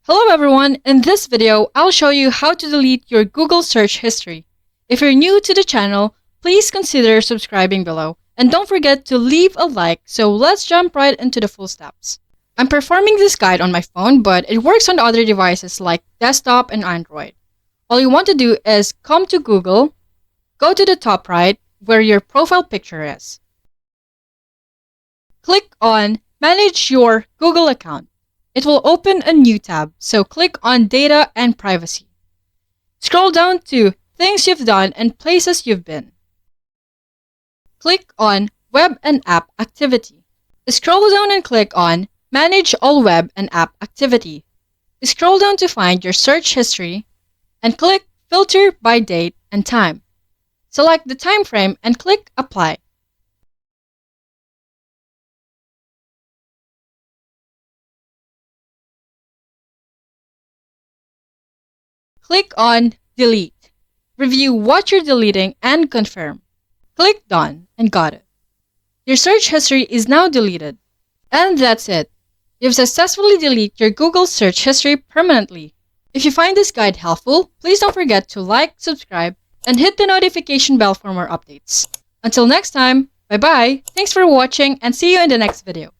Hello everyone, in this video, I'll show you how to delete your Google search history. If you're new to the channel, please consider subscribing below. And don't forget to leave a like, so let's jump right into the full steps. I'm performing this guide on my phone, but it works on other devices like desktop and Android. All you want to do is come to Google, go to the top right where your profile picture is. Click on Manage your Google account. It will open a new tab, so click on Data and Privacy. Scroll down to Things You've Done and Places You've Been. Click on Web and App Activity. Scroll down and click on Manage All Web and App Activity. Scroll down to find your search history and click Filter by Date and Time. Select the time frame and click Apply. Click on Delete. Review what you're deleting and confirm. Click Done and got it. Your search history is now deleted. And that's it. You've successfully deleted your Google search history permanently. If you find this guide helpful, please don't forget to like, subscribe, and hit the notification bell for more updates. Until next time, bye-bye, thanks for watching, and see you in the next video.